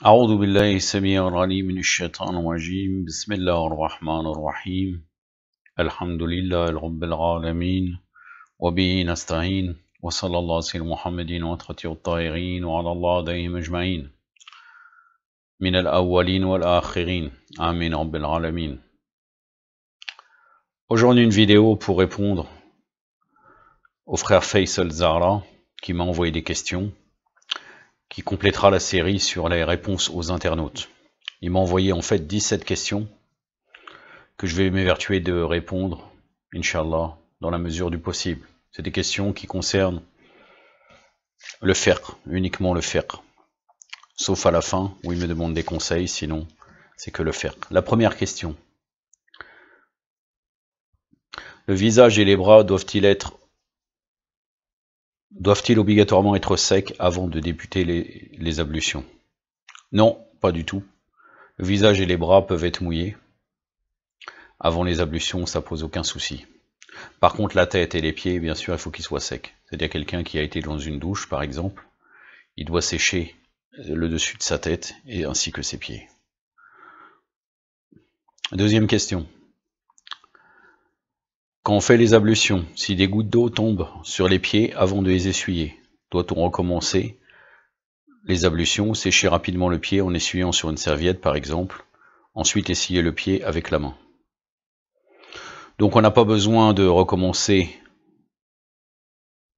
أعوذ بالله السميع العليم من الشيطان الرجيم بسم الله الرحمن الرحيم الحمد لله رب العالمين وبه نستعين وصلى الله على سيدنا محمد وأطهر الطاهرين وعلى الله عليهم أجمعين من الأولين والآخرين آمين رب العالمين. Aujourd'hui une vidéo pour répondre au frère Faisal Zahra qui m'a envoyé des questions, qui complétera la série sur les réponses aux internautes. Il m'a envoyé en fait 17 questions que je vais m'évertuer de répondre, Inch'Allah, dans la mesure du possible. C'est des questions qui concernent le fiqh, uniquement le fiqh. Sauf à la fin, où il me demande des conseils, sinon c'est que le fiqh. La première question. Le visage et les bras doivent-ils obligatoirement être secs avant de débuter les ablutions? Non, pas du tout. Le visage et les bras peuvent être mouillés. Avant les ablutions, ça pose aucun souci. Par contre, la tête et les pieds, bien sûr, il faut qu'ils soient secs. C'est-à-dire quelqu'un qui a été dans une douche, par exemple, il doit sécher le dessus de sa tête et ainsi que ses pieds. Deuxième question. Quand on fait les ablutions, si des gouttes d'eau tombent sur les pieds avant de les essuyer, doit-on recommencer les ablutions, sécher rapidement le pied en essuyant sur une serviette, par exemple, ensuite essuyer le pied avec la main? Donc on n'a pas besoin de recommencer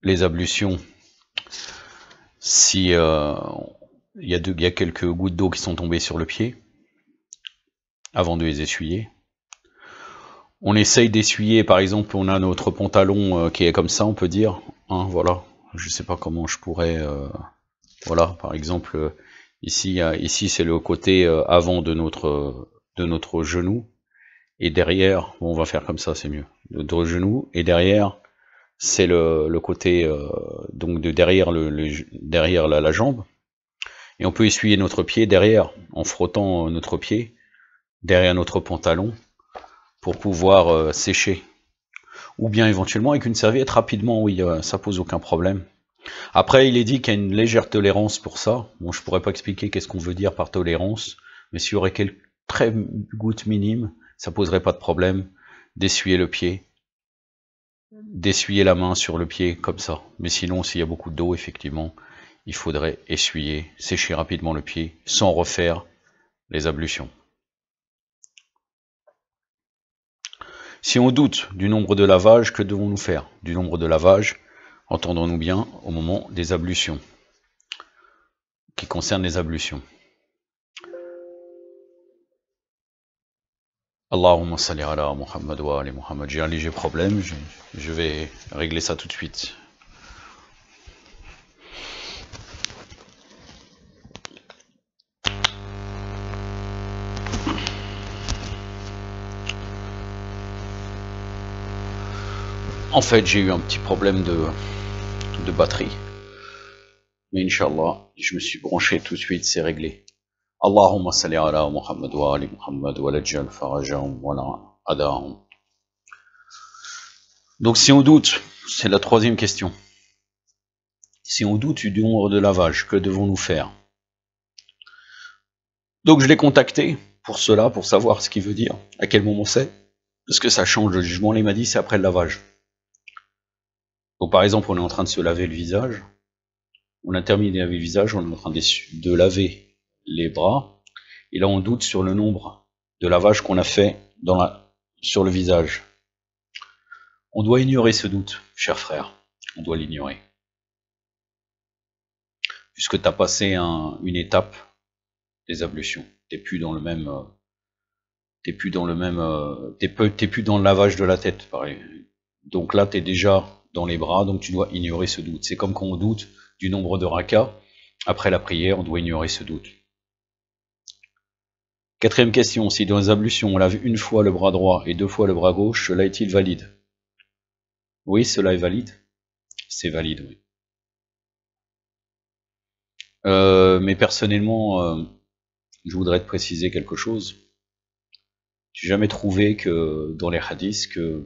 les ablutions si il y a quelques gouttes d'eau qui sont tombées sur le pied avant de les essuyer. On essaye d'essuyer, par exemple, on a notre pantalon qui est comme ça, on peut dire, hein, voilà, je sais pas comment je pourrais, voilà, par exemple, ici c'est le côté avant de notre genou, et derrière, bon, on va faire comme ça, c'est mieux, notre genou, et derrière, c'est le côté, donc de derrière, derrière la jambe, et on peut essuyer notre pied derrière, en frottant notre pied, derrière notre pantalon, pour pouvoir sécher. Ou bien éventuellement avec une serviette rapidement, oui, ça pose aucun problème. Après, il est dit qu'il y a une légère tolérance pour ça. Bon, je pourrais pas expliquer qu'est-ce qu'on veut dire par tolérance, mais s'il y aurait quelques très gouttes minimes, ça poserait pas de problème d'essuyer le pied, d'essuyer la main sur le pied comme ça. Mais sinon, s'il y a beaucoup d'eau, effectivement, il faudrait essuyer, sécher rapidement le pied sans refaire les ablutions. Si on doute du nombre de lavages, que devons-nous faire? Du nombre de lavages, entendons-nous bien, au moment des ablutions, qui concernent les ablutions. Allahumma salli ala Muhammad wa ali Muhammad. J'ai un léger problème, je vais régler ça tout de suite. En fait, j'ai eu un petit problème de batterie. Mais Inch'Allah, je me suis branché tout de suite, c'est réglé. Allahumma salli ala Muhammad wa ali Muhammad wa lajjal farajahum wa la adahum. Donc si on doute, c'est la troisième question. Si on doute du nombre de lavages, que devons-nous faire? Donc je l'ai contacté pour cela, pour savoir ce qu'il veut dire, à quel moment c'est, parce que ça change le jugement. Il m'a dit c'est après le lavage. Donc par exemple, on est en train de se laver le visage, on a terminé de laver le visage, on est en train de laver les bras, et là on doute sur le nombre de lavages qu'on a fait sur le visage. On doit ignorer ce doute, cher frère, on doit l'ignorer. Puisque tu as passé une étape des ablutions, t'es plus dans le même... t'es plus dans le lavage de la tête, pareil. Donc là, t'es déjà dans les bras, donc tu dois ignorer ce doute. C'est comme quand on doute du nombre de rakas. Après la prière, on doit ignorer ce doute. Quatrième question, si dans les ablutions on lave une fois le bras droit et 2 fois le bras gauche, cela est-il valide? Oui, cela est valide. C'est valide, oui. Mais personnellement, je voudrais te préciser quelque chose. J'ai jamais trouvé que dans les hadiths que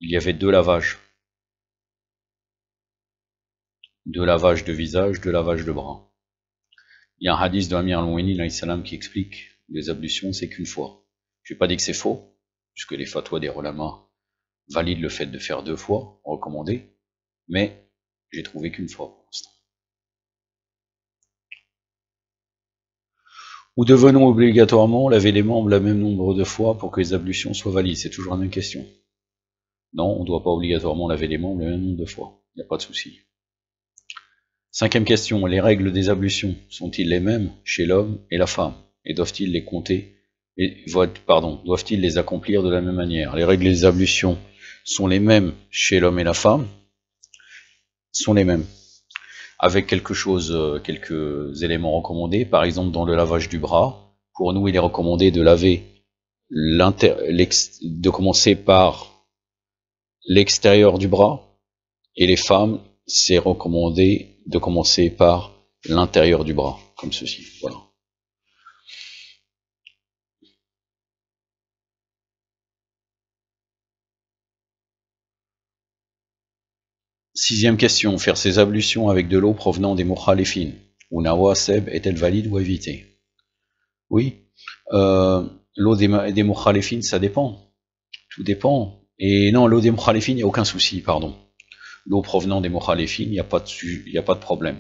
il y avait 2 lavages. 2 lavages de visage, 2 lavages de bras. Il y a un hadith de Amir al-Mu'minin qui explique les ablutions, c'est qu'une fois. Je n'ai pas dit que c'est faux, puisque les fatwas des ulama valident le fait de faire 2 fois, recommandé, mais j'ai trouvé qu'une fois pour l'instant. Ou devons-nous obligatoirement laver les membres le même nombre de fois pour que les ablutions soient valides? C'est toujours la même question. Non, on ne doit pas obligatoirement laver les membres le même nombre de fois. Il n'y a pas de souci. 5e question. Les règles des ablutions sont-ils les mêmes chez l'homme et la femme? Et doivent-ils les compter doivent-ils les accomplir de la même manière? Les règles des ablutions sont les mêmes chez l'homme et la femme, sont les mêmes. Avec quelques éléments recommandés. Par exemple, dans le lavage du bras, pour nous, il est recommandé de laver de commencer par l'extérieur du bras, et les femmes, c'est recommandé de commencer par l'intérieur du bras, comme ceci. Voilà. Sixième question, faire ses ablutions avec de l'eau provenant des mukhalifin ou nawasib est-elle valide ou évitée? Oui, l'eau des mukhalifin, ça dépend. Tout dépend. Et non, l'eau des mukhalifin, il n'y a aucun souci, pardon. L'eau provenant des mukhalifin, il n'y a pas de problème.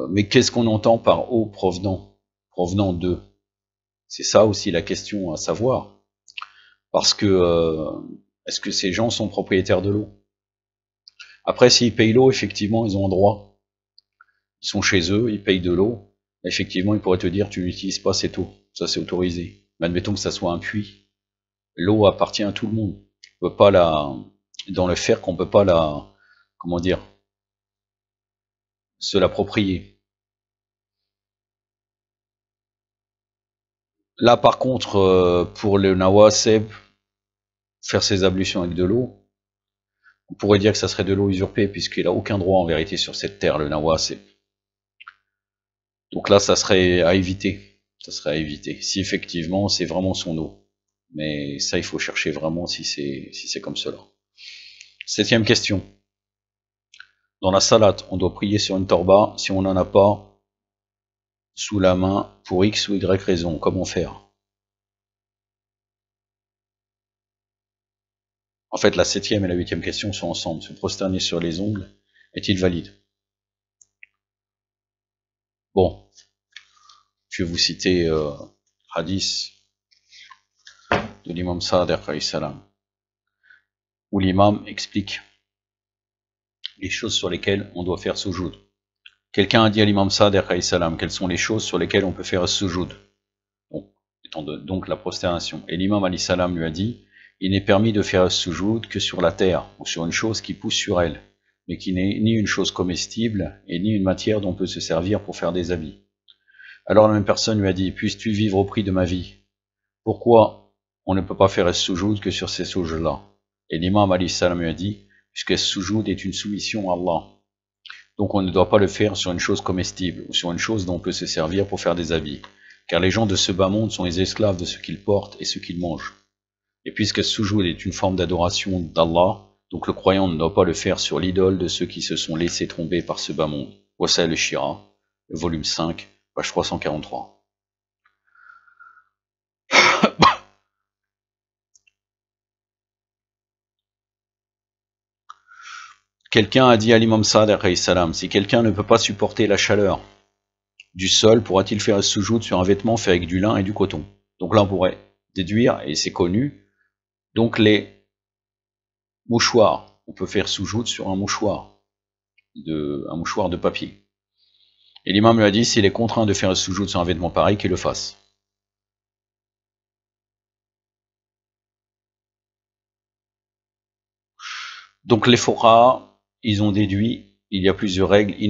Mais qu'est-ce qu'on entend par eau provenant d'eux? C'est ça aussi la question à savoir. Parce que, est-ce que ces gens sont propriétaires de l'eau? Après, s'ils payent l'eau, effectivement, ils ont un droit. Ils sont chez eux, ils payent de l'eau. Effectivement, ils pourraient te dire, tu n'utilises pas cette eau. Ça, c'est autorisé. Mais admettons que ça soit un puits. L'eau appartient à tout le monde. On peut pas dans le faire qu'on peut pas comment dire, se l'approprier. Là, par contre, pour le nawasib, faire ses ablutions avec de l'eau, on pourrait dire que ça serait de l'eau usurpée, puisqu'il n'a aucun droit en vérité sur cette terre, le nawasib. Donc là, ça serait à éviter. Ça serait à éviter. Si effectivement, c'est vraiment son eau. Mais ça, il faut chercher vraiment si c'est comme cela. 7e question. Dans la salade, on doit prier sur une torba si on n'en a pas sous la main pour X ou Y raison. Comment faire? En fait, la 7e et la 8e question sont ensemble. Se prosterner sur les ongles est-il valide? Bon, je vais vous citer hadith de l'imam Sadiq alayhi salam, où l'imam explique les choses sur lesquelles on doit faire soujoud. Quelqu'un a dit à l'imam Sadiq alayhi salam quelles sont les choses sur lesquelles on peut faire soujoud, donc la prosternation. Et l'imam alayhi salam lui a dit, il n'est permis de faire soujoud que sur la terre, ou sur une chose qui pousse sur elle, mais qui n'est ni une chose comestible, et ni une matière dont on peut se servir pour faire des habits. Alors la même personne lui a dit, puisses-tu vivre au prix de ma vie? Pourquoi on ne peut pas faire soujoud que sur ces choses-là? Et l'imam alayhi salam lui a dit, puisque soujoud est une soumission à Allah. Donc on ne doit pas le faire sur une chose comestible, ou sur une chose dont on peut se servir pour faire des habits. Car les gens de ce bas monde sont les esclaves de ce qu'ils portent et ce qu'ils mangent. Et puisque soujoud est une forme d'adoration d'Allah, donc le croyant ne doit pas le faire sur l'idole de ceux qui se sont laissés tromper par ce bas monde. Voici le Shira, le volume 5, page 343. Quelqu'un a dit à l'imam Sadiq alayhi salam, si quelqu'un ne peut pas supporter la chaleur du sol, pourra-t-il faire un soujoud sur un vêtement fait avec du lin et du coton? Donc là on pourrait déduire, et c'est connu, donc les mouchoirs, on peut faire soujoud sur un mouchoir de papier. Et l'imam lui a dit, s'il est contraint de faire un soujoud sur un vêtement pareil, qu'il le fasse. Donc les fuqaha, ils ont déduit, il y a plusieurs règles, il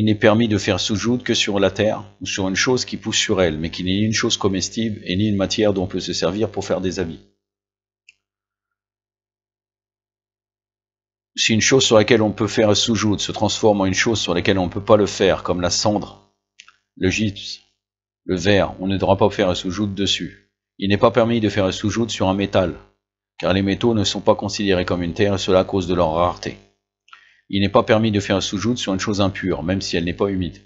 n'est permis de faire soujoud que sur la terre, ou sur une chose qui pousse sur elle, mais qui n'est ni une chose comestible, et ni une matière dont on peut se servir pour faire des habits. Si une chose sur laquelle on peut faire un soujoud se transforme en une chose sur laquelle on ne peut pas le faire, comme la cendre, le gypse, le verre, on ne devra pas faire un soujoud dessus. Il n'est pas permis de faire un soujoud sur un métal, car les métaux ne sont pas considérés comme une terre, et cela à cause de leur rareté. Il n'est pas permis de faire un soujoud sur une chose impure, même si elle n'est pas humide.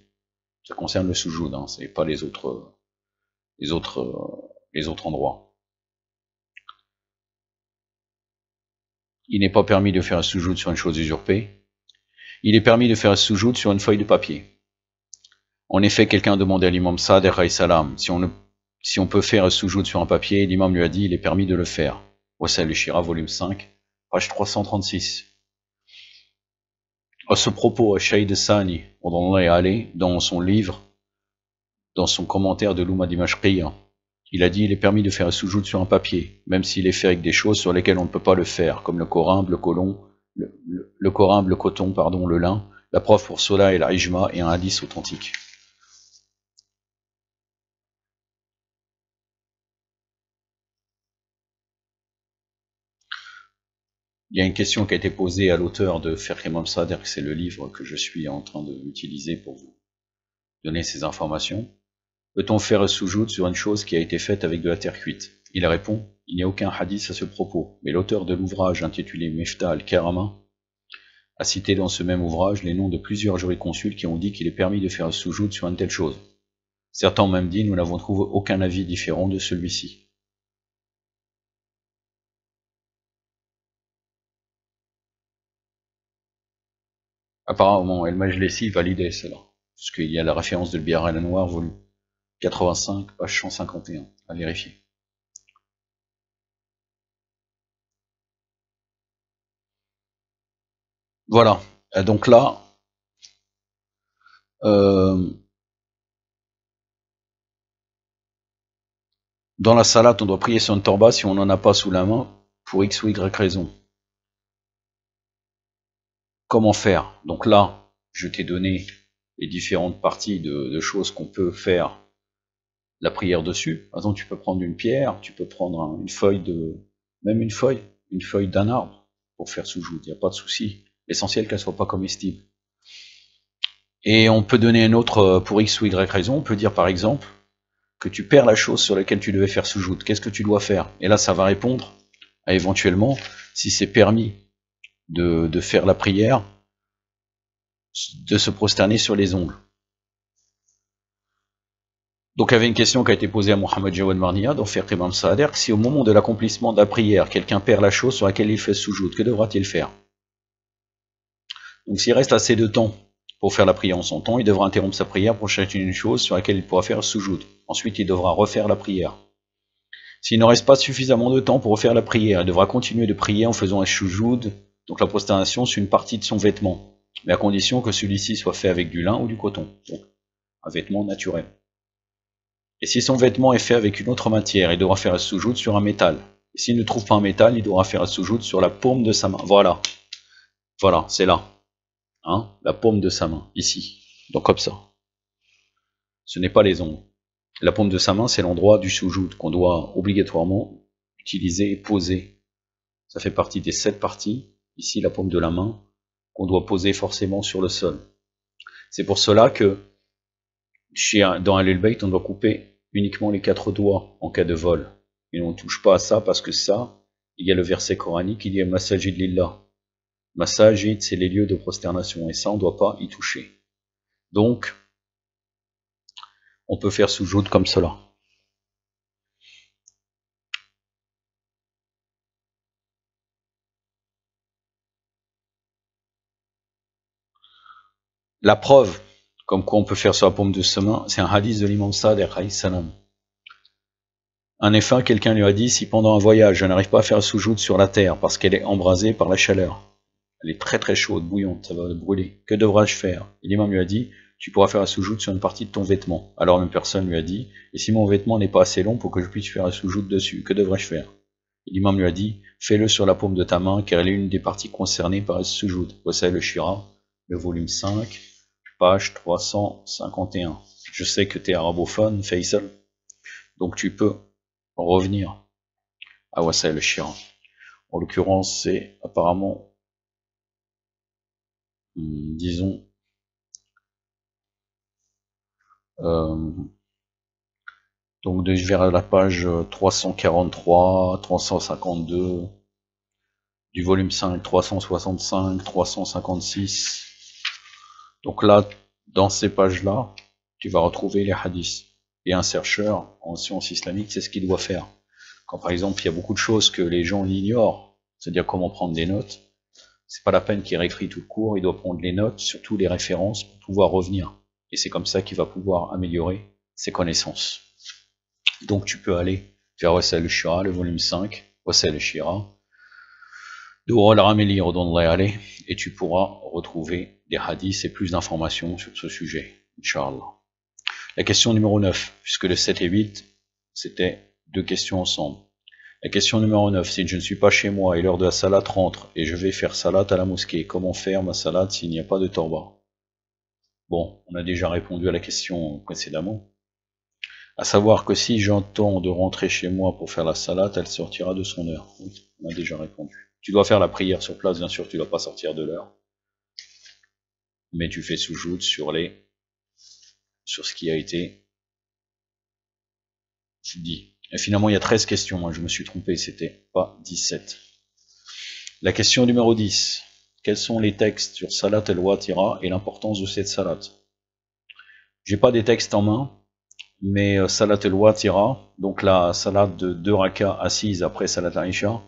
Ça concerne le soujoud, hein, c'est pas les autres endroits. Il n'est pas permis de faire un soujoud sur une chose usurpée. Il est permis de faire un soujoud sur une feuille de papier. En effet, quelqu'un a demandé à l'imam Sa'd alayhi salam si on peut faire un soujoud sur un papier, l'imam lui a dit il est permis de le faire. Wasail al-Shira, volume 5, page 336. À ce propos, Shaykh Sani, dans son livre, dans son commentaire de l'Umma Dimashqiyya, il a dit il est permis de faire un soujoud sur un papier, même s'il est fait avec des choses sur lesquelles on ne peut pas le faire, comme le corimbe, le coton, le lin. La preuve pour cela est la ijma et un hadith authentique. Il y a une question qui a été posée à l'auteur de Fiqh Imam Sadr, c'est le livre que je suis en train d'utiliser pour vous donner ces informations. Peut-on faire un soujoud sur une chose qui a été faite avec de la terre cuite? Il répond, il n'y a aucun hadith à ce propos, mais l'auteur de l'ouvrage intitulé Miftah al-Karama a cité dans ce même ouvrage les noms de plusieurs jurisconsultes qui ont dit qu'il est permis de faire un soujoud sur une telle chose. Certains ont même dit, nous n'avons trouvé aucun avis différent de celui-ci. Apparemment, El Majlesi validait cela, puisqu'il y a la référence de Biar al-Anwar, volume 85, page 151, à vérifier. Voilà, donc là, dans la salade, on doit prier sur une torba si on n'en a pas sous la main, pour X ou Y raison. Comment faire? Donc là, je t'ai donné les différentes parties de choses qu'on peut faire la prière dessus. Par exemple, tu peux prendre une pierre, tu peux prendre une feuille même une feuille d'un arbre pour faire soujoud, il n'y a pas de souci. L'essentiel qu'elle soit pas comestible. Et on peut donner un autre pour X ou Y raison, on peut dire par exemple que tu perds la chose sur laquelle tu devais faire soujoud. Qu'est-ce que tu dois faire? Et là, ça va répondre à éventuellement si c'est permis de faire la prière, de se prosterner sur les ongles. Donc il y avait une question qui a été posée à Mohamed Jawad Marnia dans Fiqh Imam Sadr, si au moment de l'accomplissement de la prière, quelqu'un perd la chose sur laquelle il fait soujoud, que devra-t-il faire? Donc s'il reste assez de temps pour faire la prière en son temps, il devra interrompre sa prière pour chercher une chose sur laquelle il pourra faire soujoud. Ensuite, il devra refaire la prière. S'il ne reste pas suffisamment de temps pour refaire la prière, il devra continuer de prier en faisant un soujoud, donc la prosternation, sur une partie de son vêtement, mais à condition que celui-ci soit fait avec du lin ou du coton, donc un vêtement naturel. Et si son vêtement est fait avec une autre matière, il devra faire un soujoud sur un métal. Et s'il ne trouve pas un métal, il devra faire un soujoud sur la paume de sa main. Voilà. Voilà, c'est là. Hein, la paume de sa main, ici. Donc comme ça. Ce n'est pas les ongles. La paume de sa main, c'est l'endroit du soujoud qu'on doit obligatoirement utiliser et poser. Ça fait partie des 7 parties. Ici, la paume de la main, qu'on doit poser forcément sur le sol. C'est pour cela que dans Ahlul Bayt, on doit couper uniquement les 4 doigts en cas de vol. Et on ne touche pas à ça parce que ça, il y a le verset coranique, il y a Masajid Lillah. Masajid, c'est les lieux de prosternation, et ça, on ne doit pas y toucher. Donc, on peut faire soujoud comme cela. La preuve, comme quoi on peut faire sur la paume de sa main, c'est un hadith de l'imam Sa'd alayhi salam. En effet, quelqu'un lui a dit, si pendant un voyage, je n'arrive pas à faire soujoud sur la terre parce qu'elle est embrasée par la chaleur, elle est très très chaude, bouillante, ça va brûler, que devrais-je faire? Et l'imam lui a dit, tu pourras faire un soujoud sur une partie de ton vêtement. Alors une personne lui a dit, et si mon vêtement n'est pas assez long pour que je puisse faire un soujoud dessus, que devrais-je faire? Et l'imam lui a dit, fais-le sur la paume de ta main, car elle est une des parties concernées par le soujoud. Wasail al-Shira, le volume 5, page 351. Je sais que tu es arabophone, Faisal, donc tu peux revenir à Wasail al-Shira. En l'occurrence, c'est apparemment, disons, donc vers la page 343, 352, du volume 5, 365, 356. Donc là, dans ces pages-là, tu vas retrouver les hadiths. Et un chercheur en sciences islamiques, c'est ce qu'il doit faire. Quand par exemple, il y a beaucoup de choses que les gens l'ignorent, c'est-à-dire comment prendre des notes, c'est pas la peine qu'il réécrit tout le cours, il doit prendre les notes, surtout les références, pour pouvoir revenir. Et c'est comme ça qu'il va pouvoir améliorer ses connaissances. Donc tu peux aller vers Wasail al-Shira, le volume 5, Wasail al-Shira, et tu pourras retrouver des hadiths et plus d'informations sur ce sujet, Inch'Allah. La question numéro 9, puisque le 7 et 8, c'était deux questions ensemble. La question numéro 9, si je ne suis pas chez moi et l'heure de la salat rentre et je vais faire salat à la mosquée, comment faire ma salat s'il n'y a pas de torba? Bon, on a déjà répondu à la question précédemment. À savoir que si j'entends de rentrer chez moi pour faire la salat, elle sortira de son heure. Oui, on a déjà répondu. Tu dois faire la prière sur place, bien sûr, tu ne dois pas sortir de l'heure. Mais tu fais soujoud sur ce qui a été dit. Et finalement, il y a 13 questions, moi je me suis trompé, c'était pas 17. La question numéro 10. Quels sont les textes sur Salat al-Watira et l'importance de cette salat? J'ai pas des textes en main, mais Salat al-Watira, donc la salat de 2 rakas assises après Salat al-Isha,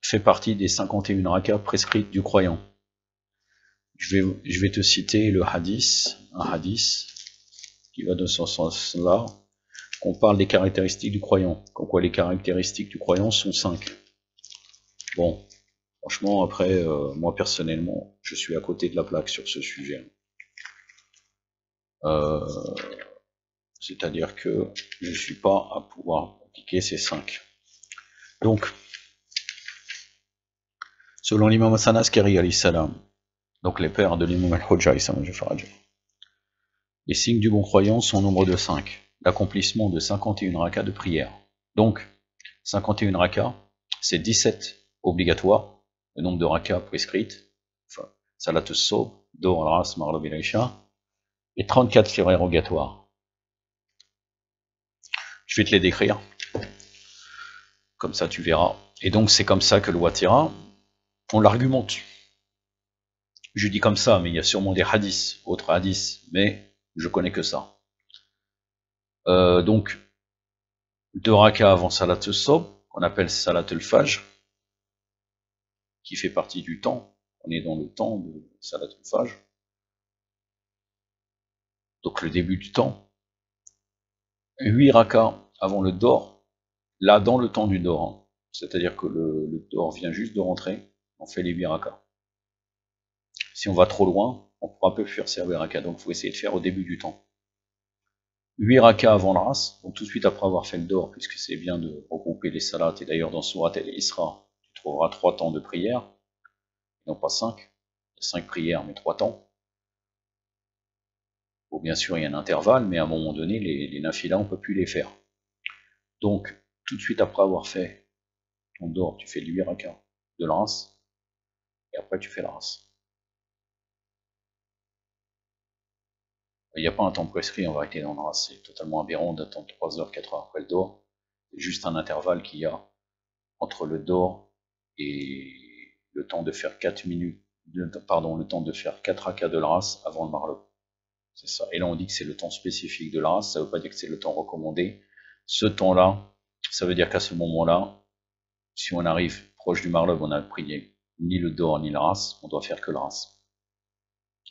fait partie des 51 rakas prescrites du croyant. Je vais te citer le hadith, un hadith qui va dans ce sens-là, qu'on parle des caractéristiques du croyant. Comme quoi les caractéristiques du croyant sont 5. Bon, franchement, après, moi personnellement, je suis à côté de la plaque sur ce sujet. C'est-à-dire que je ne suis pas à pouvoir appliquer ces 5. Donc, selon l'imam Hassan Askari alayhi salam, donc les pères de l'imam al-Hujja, les signes du bon croyant sont au nombre de 5. L'accomplissement de 51 rakas de prière. Donc, 51 rakas, c'est 17 obligatoires, le nombre de rakas prescrites, enfin, salat as-Subh, Dhuhr, al-Asr, Maghrib et Isha, et 34 surérogatoires. Je vais te les décrire, comme ça tu verras. Et donc c'est comme ça que le Watira, on l'argumente. Je dis comme ça, mais il y a sûrement des hadiths, autres hadiths, mais je connais que ça. Donc, 2 rakas avant Salat as-Subh, qu'on appelle Salat al-Fajr, qui fait partie du temps. On est dans le temps de Salat al-Fajr. Donc le début du temps. 8 rakas avant le Dhuhr, là dans le temps du Dhuhr. C'est-à-dire que le Dhuhr vient juste de rentrer, on fait les 8 rakas. Si on va trop loin, on pourra peu faire ces 8 rakas, donc il faut essayer de faire au début du temps. 8 rakas avant l'As, donc tout de suite après avoir fait le Dhuhr, puisque c'est bien de regrouper les salats, et d'ailleurs dans Surat al-Isra, tu trouveras 3 temps de prière, non pas 5, 5 prières mais 3 temps. Bon, bien sûr il y a un intervalle, mais à un moment donné, les nafilas on ne peut plus les faire. Donc, tout de suite après avoir fait ton Dhuhr, tu fais le 8 rakas de l'As, et après tu fais l'As. Il n'y a pas un temps prescrit en vérité dans l'As, c'est totalement aberrant d'attendre 3 heures, 4 heures après le Dhuhr. C'est juste un intervalle qu'il y a entre le Dhuhr et le temps de faire 4 minutes, pardon, le temps de faire 4 rakas de l'As avant le Maghrib. C'est ça. Et là on dit que c'est le temps spécifique de l'As, ça ne veut pas dire que c'est le temps recommandé. Ce temps-là, ça veut dire qu'à ce moment-là, si on arrive proche du Maghrib, on n'a prié ni le Dhuhr ni l'As, on doit faire que l'As.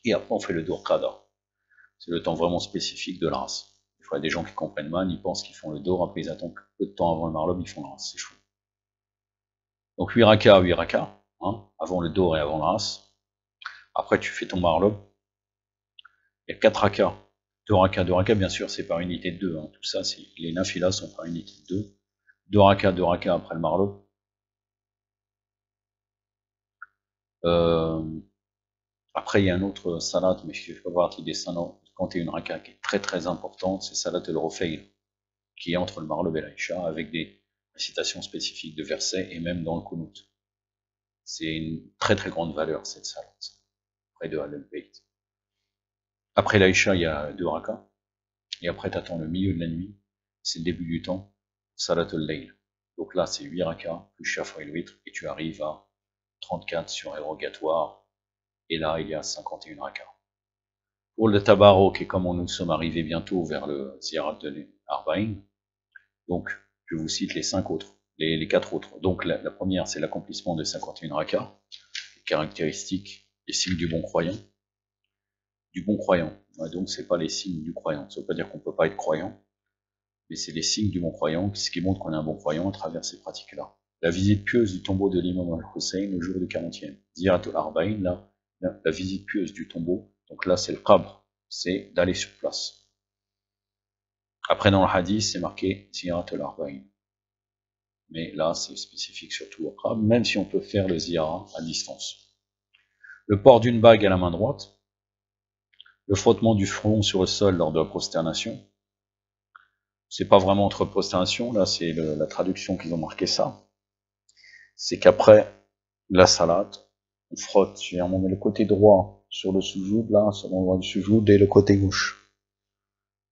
Et après on fait le Dhuhr Qada. C'est le temps vraiment spécifique de l'As. Des fois, il y a des gens qui comprennent mal, ils pensent qu'ils font le Dhuhr, après ils attendent peu de temps avant le Maghrib, ils font l'As, c'est chaud. Donc 8 rakas, hein, avant le Dhuhr et avant l'As. Après tu fais ton Maghrib. Il y a 4 rakas. 2 rakas, bien sûr, c'est par unité de 2. Hein. Tout ça, les nafilas sont par unité de 2. 2 rakas après le Maghrib. Après, il y a un autre salat, mais je ne fais pas partie des 51 rakas qui est très très importante, c'est salat al-Rufayl, qui est entre le Maghrib et l'Aïcha, avec des citations spécifiques de versets, et même dans le Kunut. C'est une très très grande valeur, cette salat, près de Al-Bayt. Après l'Aïcha, il y a 2 rakas, et après tu attends le milieu de la nuit, c'est le début du temps, salat al-Layl. Donc là, c'est 8 rakas, plus Shafa et Witr, et tu arrives à 34 surérogatoire, et là, il y a 51 rakas. Pour le tabarok, et comme nous sommes arrivés bientôt vers le ziyarat de Arba'in, donc je vous cite les 5 autres, les 4 autres. Donc la première, c'est l'accomplissement de 51 rakas, les caractéristiques, les signes du bon croyant. Du bon croyant. Ouais, donc c'est pas les signes du croyant. Ça veut pas dire qu'on peut pas être croyant, mais c'est les signes du bon croyant, ce qui montre qu'on est un bon croyant à travers ces pratiques-là. La visite pieuse du tombeau de l'imam al-Hussein le jour du 40e. Ziyarat al-Arba'in, là, la visite pieuse du tombeau, donc là c'est le qabr, c'est d'aller sur place. Après dans le hadith, c'est marqué Ziyarat al-Arba'in. Mais là, c'est spécifique surtout au qabr, même si on peut faire le ziyara à distance. Le port d'une bague à la main droite, le frottement du front sur le sol lors de la prosternation. C'est pas vraiment entre prosternation, là c'est la traduction qu'ils ont marqué ça. C'est qu'après la salade, on frotte, on met le côté droit sur le soujoud, là, sur l'endroit du soujoud, et le côté gauche.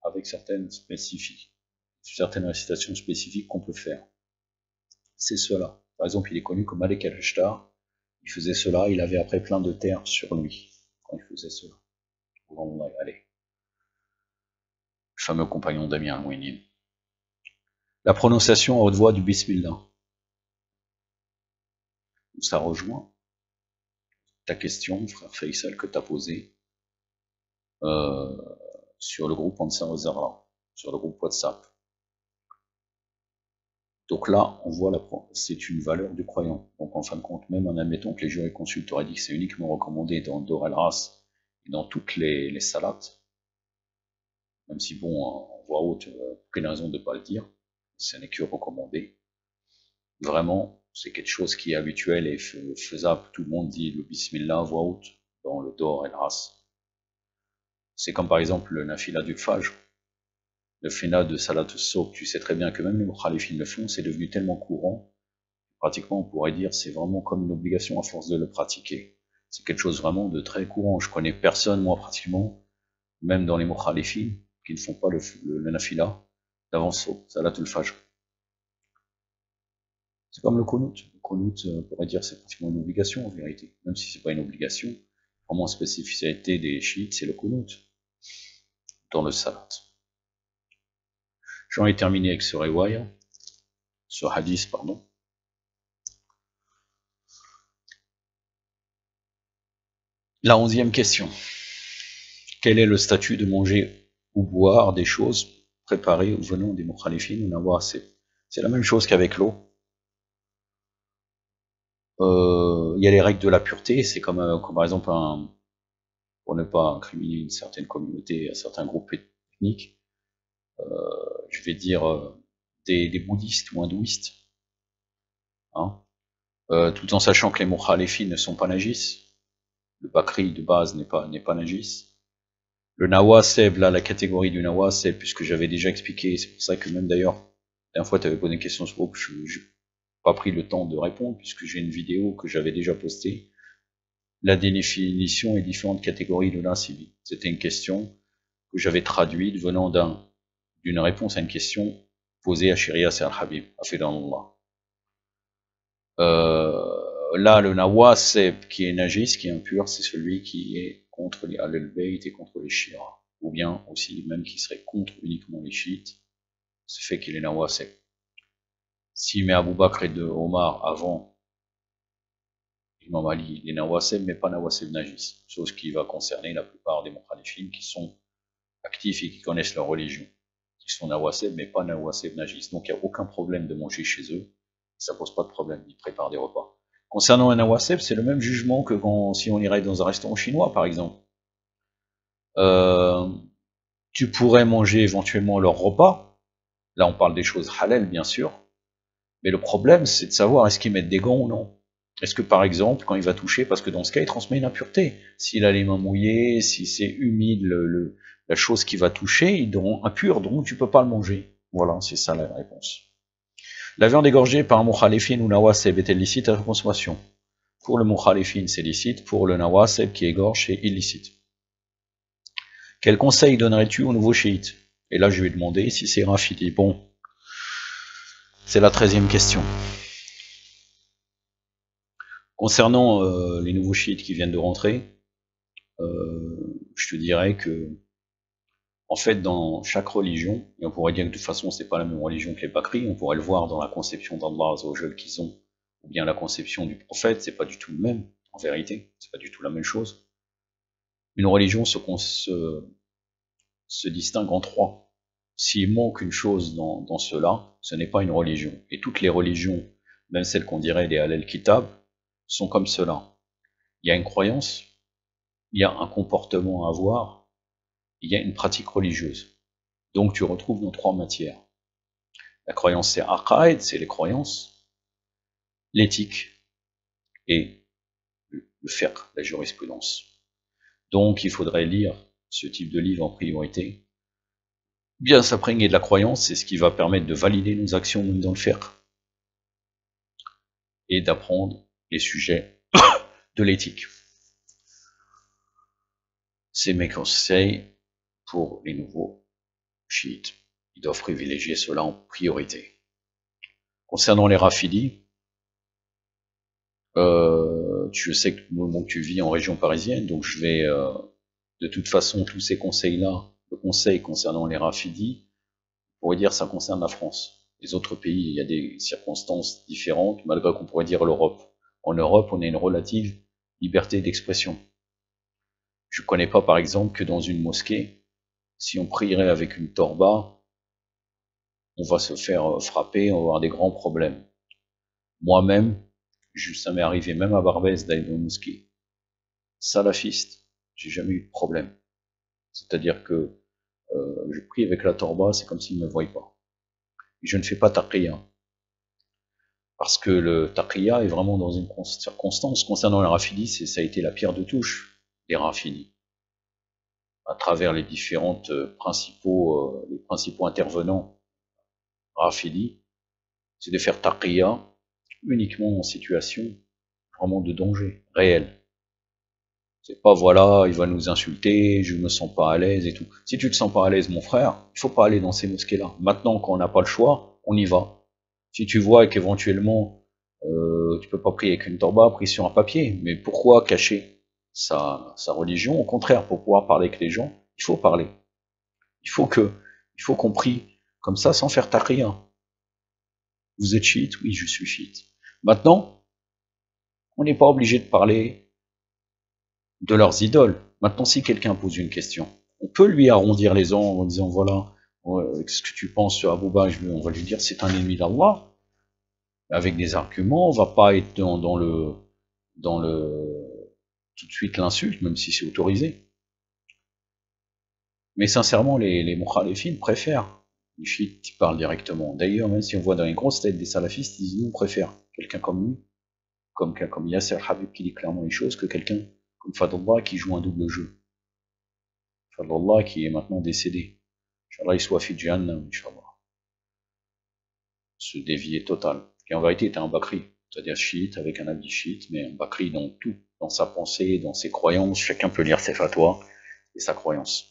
Avec certaines récitations spécifiques qu'on peut faire. C'est cela. Par exemple, il est connu comme Malik al-Ashtar. Il faisait cela, il avait après plein de terre sur lui, quand il faisait cela. Allez. Le fameux compagnon d'Amir al-Mu'minin. La prononciation à haute voix du Bismillah. Ça rejoint ta question, frère Faisal, que tu as posée sur le groupe Ansar Zara, sur le groupe WhatsApp. Donc là, on voit c'est une valeur du croyant. Donc en fin de compte, même en admettant que les jurisconsultes auraient dit que c'est uniquement recommandé dans Dor al-Ras et dans toutes les salates, même si bon, en voix haute, aucune raison de ne pas le dire, ce n'est que recommandé. Vraiment, c'est quelque chose qui est habituel et faisable. Tout le monde dit le Bismillah à voix haute dans le Dor al-Ras. C'est comme par exemple le Nafila du Fajr. Le Fena de Salat al-Sawb, tu sais très bien que même les Mukhalifin le font, c'est devenu tellement courant, pratiquement on pourrait dire c'est vraiment comme une obligation à force de le pratiquer. C'est quelque chose vraiment de très courant. Je connais personne, moi pratiquement, même dans les Mukhalifin, qui ne font pas le Nafila d'avant Salat al-Fajr. C'est comme le Qunut. Le Qunut, on pourrait dire c'est pratiquement une obligation en vérité, même si c'est pas une obligation. Vraiment, la spécificité des chiites, c'est le Qunut dans le Salat. J'en ai terminé avec ce riwaya, ce hadith, pardon. La 11e question. Quel est le statut de manger ou boire des choses préparées ou venant des mukhalifin ou nawasib? C'est la même chose qu'avec l'eau. Il y a les règles de la pureté, c'est comme par exemple, pour ne pas incriminer une certaine communauté, un certain groupe ethnique, je vais dire des bouddhistes ou hindouistes, hein, tout en sachant que les mukhalifin ne sont pas najis. Le bakri de base n'est pas najis. Le nawaseb, là, la catégorie du nawaseb, puisque j'avais déjà expliqué, c'est pour ça que même d'ailleurs, la dernière fois tu avais posé une question sur le groupe, je n'ai pas pris le temps de répondre, puisque j'ai une vidéo que j'avais déjà postée. La définition et différentes catégories de l'incivi. C'était une question que j'avais traduite venant d'une réponse à une question posée à Shirias al-Habib, Afidanullah. Là, le nawaseb qui est najis, qui est impur, c'est celui qui est contre les Ahl-Bayt et contre les Shia, ou bien aussi même qui serait contre uniquement les chiites, ce fait qu'il est nawaseb. S'il met Abu Bakr et Omar avant Imam Ali, il est nawaseb, mais pas nawaseb najis, chose qui va concerner la plupart des mukhalifin qui sont actifs et qui connaissent leur religion, qui sont nawaseb, mais pas nawaseb najis. Donc il n'y a aucun problème de manger chez eux, ça pose pas de problème, ils préparent des repas. Concernant un nawaseb, c'est le même jugement que si on irait dans un restaurant chinois, par exemple. Tu pourrais manger éventuellement leur repas. Là, on parle des choses halal, bien sûr. Mais le problème, c'est de savoir est-ce qu'ils mettent des gants ou non. Est-ce que, par exemple, quand il va toucher, parce que dans ce cas, il transmet une impureté. S'il a les mains mouillées, si c'est humide, la chose qui va toucher, il est impur, donc tu peux pas le manger. Voilà, c'est ça la réponse. La viande égorgée par un mukhalifin ou nawaseb est illicite à la consommation. Pour le mukhalifin, c'est licite. Pour le nawaseb qui égorge, c'est illicite. Quel conseil donnerais-tu aux nouveaux chiites? Et là, je lui ai demandé si c'est rafidi. Bon, c'est la 13e question. Concernant les nouveaux chiites qui viennent de rentrer, je te dirais que, en fait, dans chaque religion, et on pourrait dire que de toute façon, c'est pas la même religion que les Bakri, on pourrait le voir dans la conception d'Allah Azzawajal qu'ils ont, ou bien la conception du prophète, c'est pas du tout le même, en vérité, c'est pas du tout la même chose. Une religion se distingue en trois. S'il manque une chose dans cela, ce n'est pas une religion. Et toutes les religions, même celles qu'on dirait des Halal Kitab, sont comme cela. Il y a une croyance, il y a un comportement à avoir, il y a une pratique religieuse. Donc tu retrouves dans trois matières. La croyance, c'est aqaid, c'est les croyances, l'éthique et le fiqh, la jurisprudence. Donc il faudrait lire ce type de livre en priorité. Bien s'imprégner de la croyance, c'est ce qui va permettre de valider nos actions même dans le fiqh et d'apprendre les sujets de l'éthique. C'est mes conseils pour les nouveaux chiites. Ils doivent privilégier cela en priorité. Concernant les rafidis, je sais que tu vis en région parisienne, donc je vais, de toute façon, tous ces conseils-là, le conseil concernant les rafidis, on pourrait dire ça concerne la France. Les autres pays, il y a des circonstances différentes, malgré qu'on pourrait dire l'Europe. En Europe, on a une relative liberté d'expression. Je ne connais pas, par exemple, que dans une mosquée, si on prierait avec une torba, on va se faire frapper, on va avoir des grands problèmes. Moi-même, ça m'est arrivé même à Barbès d'aller dans une mosquée. Salafiste, j'ai jamais eu de problème. C'est-à-dire que je prie avec la torba, c'est comme s'ils ne me voyaient pas. Et je ne fais pas taqiyya. Parce que le taqiyya est vraiment dans une circonstance. Concernant les rafidis, ça a été la pierre de touche des rafidis. À travers les différents principaux intervenants rafidis, c'est de faire taqiyya uniquement en situation vraiment de danger réel. C'est pas voilà, il va nous insulter, je me sens pas à l'aise et tout. Si tu te sens pas à l'aise, mon frère, il faut pas aller dans ces mosquées-là. Maintenant, quand on n'a pas le choix, on y va. Si tu vois qu'éventuellement tu peux pas prier avec une torba, pris sur un papier, mais pourquoi cacher sa religion? Au contraire, pour pouvoir parler avec les gens, il faut parler. Il faut qu'on prie comme ça sans faire taqiyya. Vous êtes chiite? Oui, je suis chiite. Maintenant, on n'est pas obligé de parler de leurs idoles. Maintenant, si quelqu'un pose une question, on peut lui arrondir les angles en disant voilà, qu'est-ce que tu penses sur Abu Bakr? On va lui dire c'est un ennemi d'Allah, avec des arguments. On va pas être dans le tout de suite l'insulte, même si c'est autorisé. Mais sincèrement, les mukhalifines préfèrent les chiites qui parlent directement. D'ailleurs, même si on voit dans les grosses têtes des salafistes, ils disent nous on préfère quelqu'un comme lui, comme Yasser Habib qui dit clairement les choses, que quelqu'un comme Fadullah qui joue un double jeu. Fadullah qui est maintenant décédé. Inch'Allah, il soit fi Jahannam, Inch'Allah. Ce dévié total. Qui en vérité était un Bakri, c'est-à-dire chiite avec un habit chiite, mais un Bakri dans tout, dans sa pensée, dans ses croyances. Chacun peut lire ses fatwas et sa croyance.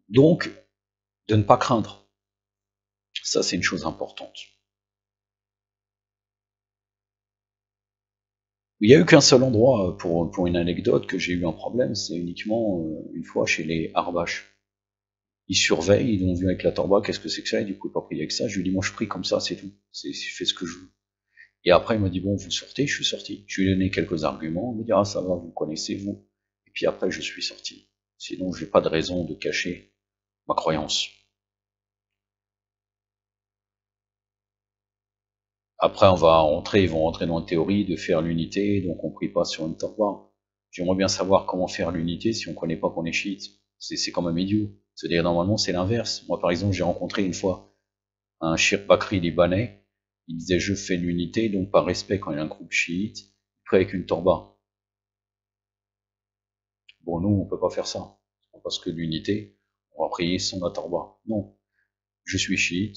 Donc, de ne pas craindre. Ça, c'est une chose importante. Il n'y a eu qu'un seul endroit pour une anecdote que j'ai eu un problème, c'est uniquement une fois chez les Arbaches. Ils surveillent, ils l'ont vu avec la torba, qu'est-ce que c'est que ça? Et du coup, il n'a pas pris avec ça. Je lui ai dit, moi, je prie comme ça, c'est tout. Je fais ce que je veux. Et après, il m'a dit, bon, vous sortez, je suis sorti. Je lui ai donné quelques arguments. Il m'a dit, ah, ça va, vous connaissez, vous. Et puis après, je suis sorti. Sinon, j'ai pas de raison de cacher ma croyance. Après, ils vont rentrer dans la théorie de faire l'unité, donc on prie pas sur une torba. J'aimerais bien savoir comment faire l'unité si on connaît pas qu'on est chiite. C'est quand même idiot. C'est-à-dire, normalement, c'est l'inverse. Moi, par exemple, j'ai rencontré une fois un Shir Bakri libanais. Il disait, je fais l'unité, donc par respect, quand il y a un groupe chiite, il prie avec une torba. Bon, nous, on peut pas faire ça. Parce que l'unité, on va prier sans la torba. Non. Je suis chiite.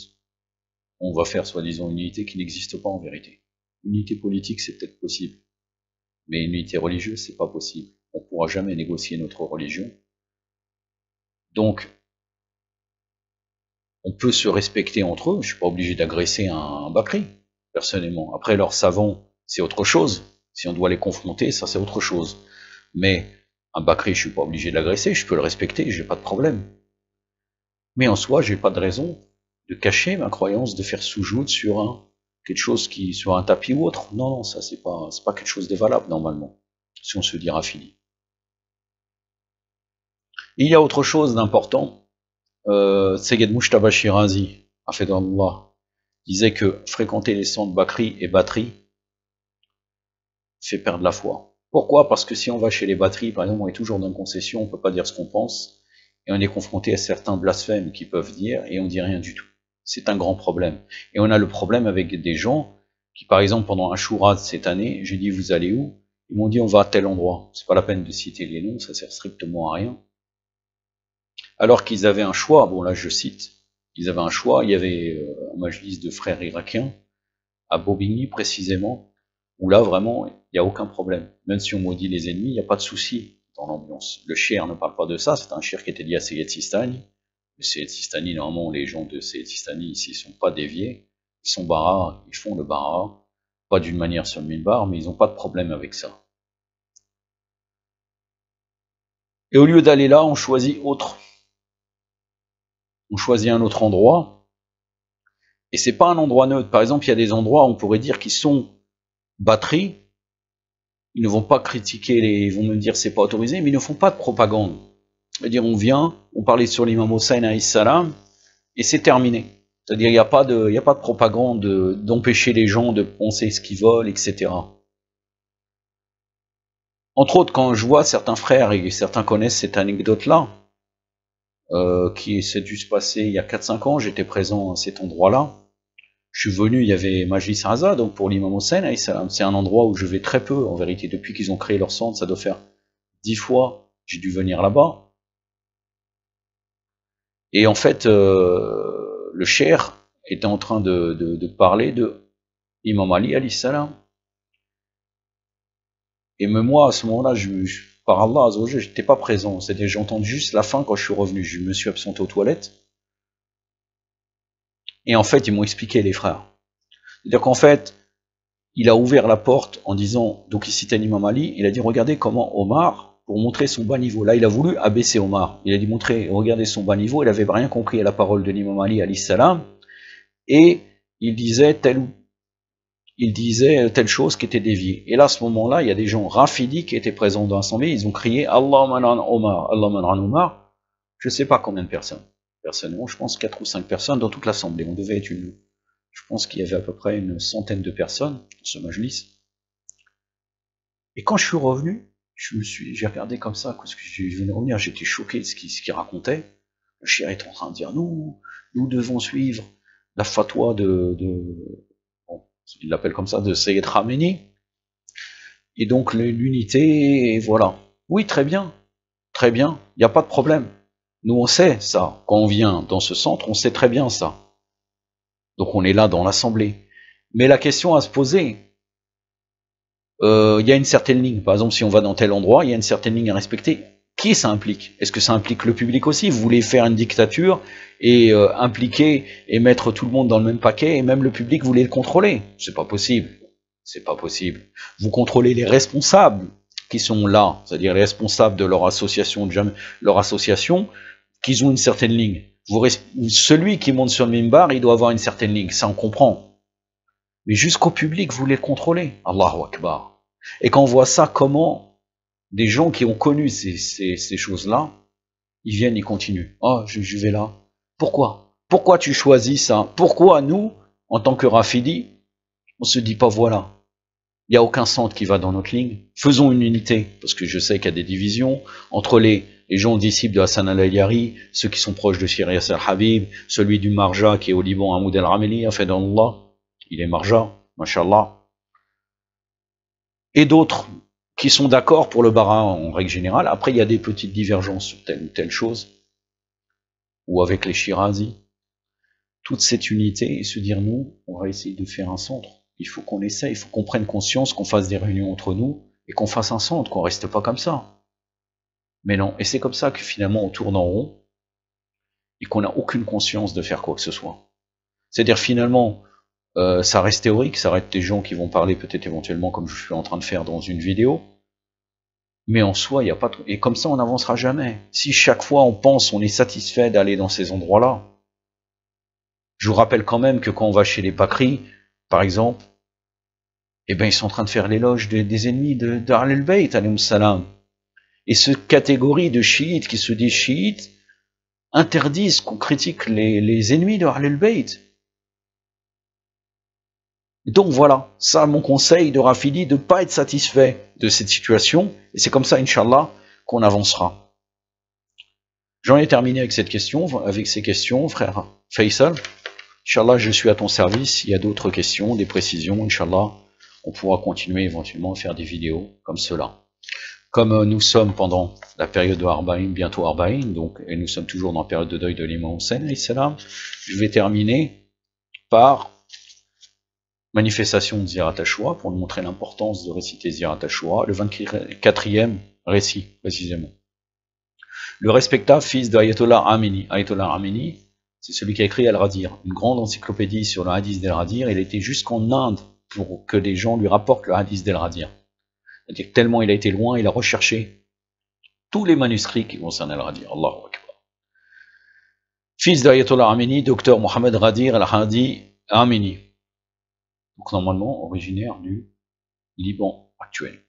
On va faire soi-disant une unité qui n'existe pas en vérité. Unité politique, c'est peut-être possible. Mais une unité religieuse, c'est pas possible. On ne pourra jamais négocier notre religion. Donc, on peut se respecter entre eux. Je suis pas obligé d'agresser un Bakri, personnellement. Après, leurs savants, c'est autre chose. Si on doit les confronter, ça c'est autre chose. Mais un Bakri, je suis pas obligé de l'agresser, je peux le respecter, j'ai pas de problème. Mais en soi, j'ai pas de raison de cacher ma croyance, de faire soujoud sur quelque chose qui, sur un tapis ou autre. Non, non, ça c'est pas quelque chose de valable normalement, si on se dit raffiné. Il y a autre chose d'important. Sayyid Mujtaba Shirazi, Hafidhahullah, disait que fréquenter les centres Bakri et Batri fait perdre la foi. Pourquoi? Parce que si on va chez les batteries, par exemple, on est toujours dans une concession, on peut pas dire ce qu'on pense, et on est confronté à certains blasphèmes qu'ils peuvent dire, et on dit rien du tout. C'est un grand problème. Et on a le problème avec des gens qui, par exemple, pendant un Ashura cette année, j'ai dit, vous allez où? Ils m'ont dit, on va à tel endroit. C'est pas la peine de citer les noms, ça sert strictement à rien. Alors qu'ils avaient un choix, bon là je cite, ils avaient un choix, il y avait un majlis de frères irakiens, à Bobigny précisément, où là vraiment, il n'y a aucun problème. Même si on maudit les ennemis, il n'y a pas de souci dans l'ambiance. Le shir ne parle pas de ça, c'est un shir qui était lié à Sayyid Sistani. Le Sayyid Sistani, normalement, les gens de Sayyid Sistani ici, ils sont pas déviés, ils sont bara, ils font le bara, pas d'une manière sur le minbar, mais ils n'ont pas de problème avec ça. Et au lieu d'aller là, on choisit autre. On choisit un autre endroit, et c'est pas un endroit neutre. Par exemple, il y a des endroits où on pourrait dire qu'ils sont batteries, ils ne vont pas critiquer, ils vont me dire c'est pas autorisé, mais ils ne font pas de propagande. C'est-à-dire on vient, on parlait sur l'imam Hossein alayhi salam, et c'est terminé. C'est-à-dire il n'y a pas de propagande d'empêcher les gens de penser ce qu'ils veulent, etc. Entre autres, quand je vois certains frères, et certains connaissent cette anecdote-là, qui s'est dû se passer il y a 4-5 ans, j'étais présent à cet endroit-là. Je suis venu, il y avait Majlis Haza, donc pour l'imam Hossein, c'est un endroit où je vais très peu, en vérité, depuis qu'ils ont créé leur centre, ça doit faire 10 fois, j'ai dû venir là-bas. Et en fait, le cher était en train de parler de Imam Ali, alayhi salam. Et même moi, à ce moment-là, par Allah, j'étais pas présent. C'est-à-dire, j'ai entendu juste la fin quand je suis revenu. Je me suis absenté aux toilettes. Et en fait, ils m'ont expliqué, les frères. C'est-à-dire qu'en fait, il a ouvert la porte en disant, donc il citait l'imam Ali, il a dit, regardez comment Omar, pour montrer son bas niveau, là il a voulu abaisser Omar, il a dit, regardez son bas niveau, il avait rien compris à la parole de l'imam Ali, alayhi salam, et il disait telle chose qui était déviée. Et là, à ce moment-là, il y a des gens rafidis qui étaient présents dans l'assemblée, ils ont crié, Allahumma an Omar, Allahumma an Omar, je sais pas combien de personnes. Personnellement, je pense 4 ou 5 personnes dans toute l'assemblée, on devait être je pense qu'il y avait à peu près une centaine de personnes dans ce majlis. Et quand je suis revenu, j'ai regardé comme ça, parce que je venais de revenir, j'étais choqué de ce qu'il racontait. Le shir est en train de dire, nous devons suivre la fatwa bon, il l'appelle comme ça, de Sayyid Khamenei. Et donc l'unité, et voilà. Oui, très bien, il n'y a pas de problème. Nous on sait ça, quand on vient dans ce centre, on sait très bien ça. Donc on est là dans l'assemblée. Mais la question à se poser, il y a une certaine ligne. Par exemple, si on va dans tel endroit, il y a une certaine ligne à respecter. Qui ça implique? Est-ce que ça implique le public aussi? Vous voulez faire une dictature et impliquer et mettre tout le monde dans le même paquet, et même le public, vous voulez le contrôler? C'est pas possible. C'est pas possible. Vous contrôlez les responsables qui sont là, c'est-à-dire les responsables de leur association, qu'ils ont une certaine ligne. Celui qui monte sur le minbar, il doit avoir une certaine ligne, ça on comprend. Mais jusqu'au public, vous les contrôlez. Allahu Akbar. Et quand on voit ça, comment des gens qui ont connu ces choses-là, ils viennent, ils continuent. Oh, je vais là. Pourquoi? Pourquoi tu choisis ça? Pourquoi nous, en tant que Rafidi, on se dit pas voilà, il n'y a aucun centre qui va dans notre ligne. Faisons une unité, parce que je sais qu'il y a des divisions entre les gens disciples de Hassan al-Ayyari, ceux qui sont proches de Sir Yasser Habib, celui du Marja qui est au Liban, Hamoud al-Rameli, Hafidhahullah, il est Marja, mashallah, et d'autres qui sont d'accord pour le bara en règle générale. Après, il y a des petites divergences sur telle ou telle chose, ou avec les Shirazi. Toute cette unité, et se dire, nous, on va essayer de faire un centre. Il faut qu'on essaye, il faut qu'on prenne conscience, qu'on fasse des réunions entre nous, et qu'on fasse un centre, qu'on reste pas comme ça. Mais non, et c'est comme ça que finalement on tourne en rond, et qu'on n'a aucune conscience de faire quoi que ce soit. C'est-à-dire finalement, Ça reste théorique, ça reste des gens qui vont parler peut-être éventuellement comme je suis en train de faire dans une vidéo. Mais en soi, il n'y a pas de... Et comme ça, on n'avancera jamais. Si chaque fois on pense, on est satisfait d'aller dans ces endroits-là. Je vous rappelle quand même que quand on va chez les Bakri, par exemple, eh ben ils sont en train de faire l'éloge des ennemis de Ahlul Bayt, alayhim salam. Et cette catégorie de chiites qui se disent chiites interdisent qu'on critique les ennemis de Ahlul Bayt. Donc voilà, ça mon conseil de Rafidi, de ne pas être satisfait de cette situation, et c'est comme ça, Inch'Allah, qu'on avancera. J'en ai terminé avec cette question, avec ces questions, frère Faisal. Inch'Allah, je suis à ton service. S'il y a d'autres questions, des précisions, Inch'Allah, on pourra continuer éventuellement à faire des vidéos comme cela. Comme nous sommes pendant la période de Arba'in, bientôt Arba'in, donc, et nous sommes toujours dans la période de deuil de l'imam Hussein, je vais terminer par manifestation de Ziyarat Ashura, pour nous montrer l'importance de réciter Ziyarat Ashura, le 24e récit, précisément. Le respectable fils d'Ayatollah Amini. Ayatollah Amini, c'est celui qui a écrit Al-Radir, une grande encyclopédie sur le hadith d'Al-Radir. Il était jusqu'en Inde pour que des gens lui rapportent le hadith d'Al-Radir. C'est-à-dire que tellement il a été loin, il a recherché tous les manuscrits qui concernent Al-Radir. Allahu Akbar. Fils d'Ayatollah Amini, docteur Mohamed Radir Al-Hadi Amini. Donc normalement originaire du Liban actuel.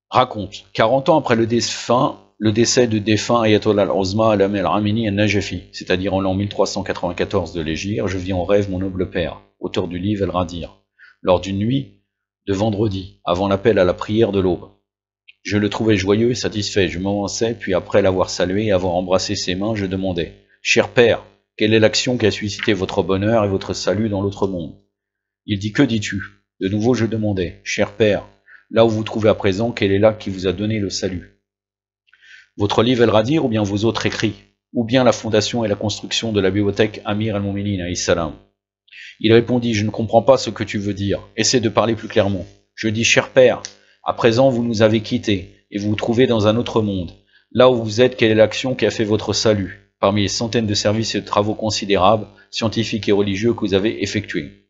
Raconte, 40 ans après le décès de défunt Ayatollah al-Uzma al-Amir al-Amini al-Najafi, c'est-à-dire en l'an 1394 de l'Hégire, je vis en rêve mon noble père, auteur du livre Al-Radir, lors d'une nuit de vendredi, avant l'appel à la prière de l'aube. Je le trouvais joyeux et satisfait, je m'avançais, puis après l'avoir salué et avoir embrassé ses mains, je demandais, « Cher père, quelle est l'action qui a suscité votre bonheur et votre salut dans l'autre monde ?» Il dit, « Que dis-tu » De nouveau je demandais, « Cher père, là où vous trouvez à présent, quel est l'acte qui vous a donné le salut? Votre livre Al-Radir ou bien vos autres écrits, ou bien la fondation et la construction de la bibliothèque Amir al-Mouminin alayhi salam. Il répondit, je ne comprends pas ce que tu veux dire, essaie de parler plus clairement. Je dis, cher père, à présent vous nous avez quittés, et vous vous trouvez dans un autre monde. Là où vous êtes, quelle est l'action qui a fait votre salut, parmi les centaines de services et de travaux considérables, scientifiques et religieux que vous avez effectués?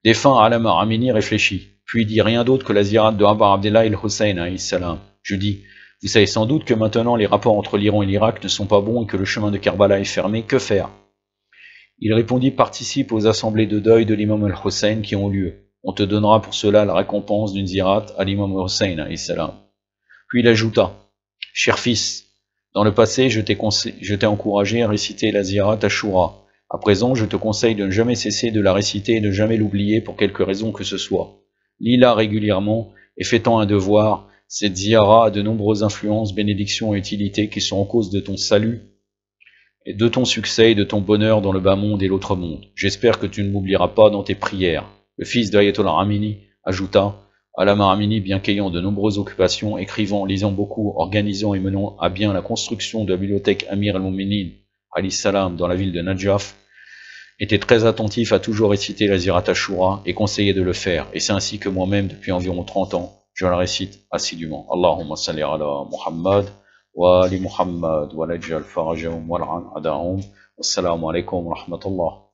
Défunt Alama Amini réfléchit, puis dit rien d'autre que la ziyarat de Abu Abdullah al-Hussein alayhi salam. Je dis, vous savez sans doute que maintenant les rapports entre l'Iran et l'Irak ne sont pas bons et que le chemin de Karbala est fermé, que faire? Il répondit, participe aux assemblées de deuil de l'imam al-Hussein qui ont lieu. On te donnera pour cela la récompense d'une ziyarat à l'imam al-Hussein alayhi salam. Puis il ajouta, cher fils, dans le passé je t'ai encouragé à réciter la ziyarat Ashura. À présent je te conseille de ne jamais cesser de la réciter et de ne jamais l'oublier pour quelque raison que ce soit. Lis-la régulièrement et fais-en un devoir. Cette ziyara a de nombreuses influences, bénédictions et utilités qui sont en cause de ton salut et de ton succès et de ton bonheur dans le bas monde et l'autre monde. J'espère que tu ne m'oublieras pas dans tes prières. Le fils d'Ayatollah Amini ajouta, Alama Amini, bien qu'ayant de nombreuses occupations, écrivant, lisant beaucoup, organisant et menant à bien la construction de la bibliothèque Amir al-Mouminin alayhi salam dans la ville de Najaf, était très attentif à toujours réciter la ziyarat Ashura et conseillait de le faire. Et c'est ainsi que moi-même, depuis environ 30 ans, je la récite assidûment. Allahumma salli ala Muhammad wa ali Muhammad wa lajjal farajahum wa al'an adahum. Wassalamu alaikum wa rahmatullah.